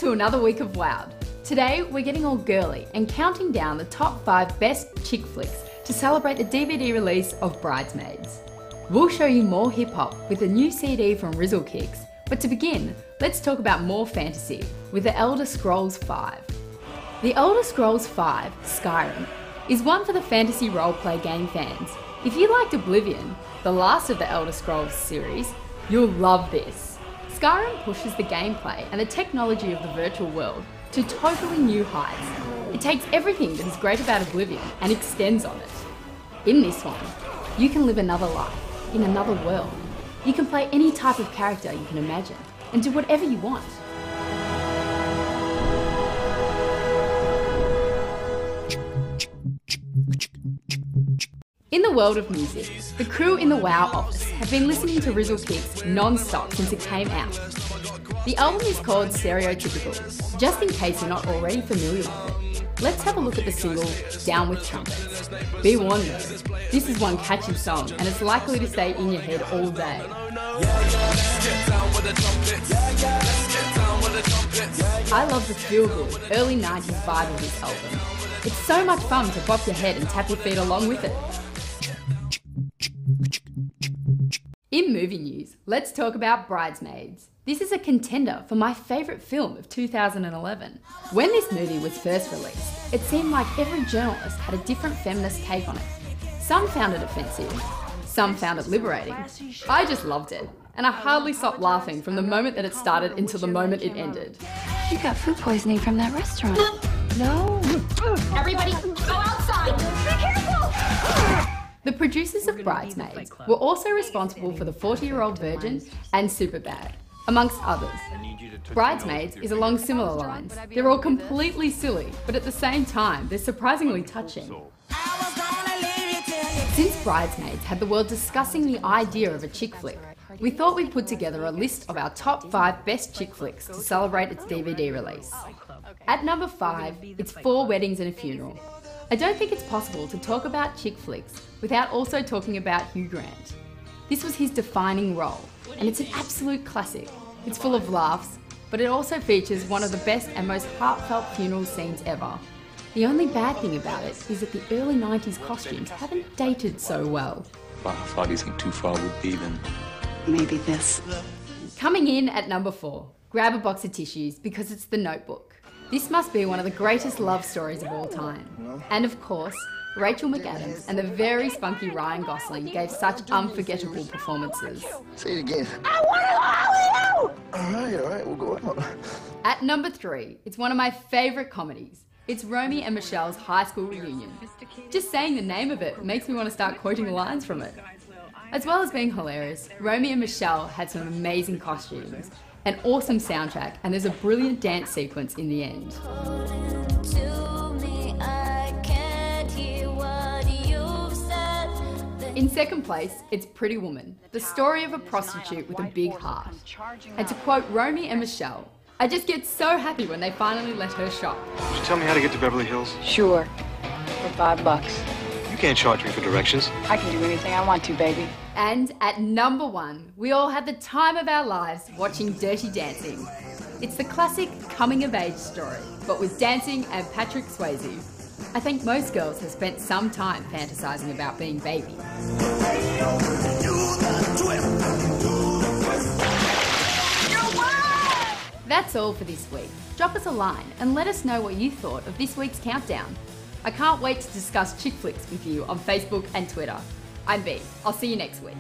to another week of Wowed. Today we're getting all girly and counting down the top 5 best chick flicks to celebrate the DVD release of Bridesmaides. We'll show you more hip hop with a new CD from Rizzle Kicks, but to begin, let's talk about more fantasy with The Elder Scrolls V. The Elder Scrolls V, Skyrim, is one for the fantasy roleplay game fans. If you liked Oblivion, the last of the Elder Scrolls series, you'll love this. Skyrim pushes the gameplay and the technology of the virtual world to totally new heights. It takes everything that is great about Oblivion and extends on it. In this one, you can live another life, in another world. You can play any type of character you can imagine, and do whatever you want. In the world of music, the crew in the WoW office have been listening to Rizzle Kicks non-stop since it came out. The album is called Stereotypical, just in case you're not already familiar with it. Let's have a look at the single, Down With Trumpets. Be warned though, this is one catchy song and it's likely to stay in your head all day. I love the feel-good, early 90s vibe of this album. It's so much fun to bop your head and tap your feet along with it. In movie news, let's talk about Bridesmaides. This is a contender for my favourite film of 2011. When this movie was first released, it seemed like every journalist had a different feminist take on it. Some found it offensive, some found it liberating. I just loved it, and I hardly stopped laughing from the moment that it started until the moment it ended. You got food poisoning from that restaurant. No. Everybody, go outside! Be careful! The producers of Bridesmaides were also responsible for The 40-Year-Old Virgin and Superbad, amongst others. Bridesmaides is along similar lines. They're all completely silly, but at the same time, they're surprisingly touching. Since Bridesmaides had the world discussing the idea of a chick flick, we thought we'd put together a list of our top 5 best chick flicks to celebrate its DVD release. At number 5, it's 4 Weddings and a Funeral. I don't think it's possible to talk about chick flicks without also talking about Hugh Grant. This was his defining role, and it's an absolute classic. It's full of laughs, but it also features one of the best and most heartfelt funeral scenes ever. The only bad thing about it is that the early 90s costumes haven't dated so well. If our farthest thing too far would be, then Maybe this. Coming in at number 4, grab a box of tissues because it's The Notebook. This must be one of the greatest love stories of all time. And of course, Rachel McAdams and the very spunky Ryan Gosling gave such unforgettable performances. Say it again. I want to go out with you! All right, we'll go out. At number 3, it's one of my favourite comedies. It's Romy and Michelle's high school reunion. Just saying the name of it makes me want to start quoting lines from it. As well as being hilarious, Romy and Michelle had some amazing costumes, an awesome soundtrack, and there's a brilliant dance sequence in the end. In second place, it's Pretty Woman, the story of a prostitute with a big heart. And to quote Romy and Michelle, I just get so happy when they finally let her shop. Could you tell me how to get to Beverly Hills? Sure. For $5. You can't charge me for directions. I can do anything I want to, baby. And at number 1, we all had the time of our lives watching Dirty Dancing. It's the classic coming-of-age story, but with dancing and Patrick Swayze. I think most girls have spent some time fantasizing about being Baby. That's all for this week. Drop us a line and let us know what you thought of this week's countdown. I can't wait to discuss chick flicks with you on Facebook and Twitter. I'm B. I'll see you next week.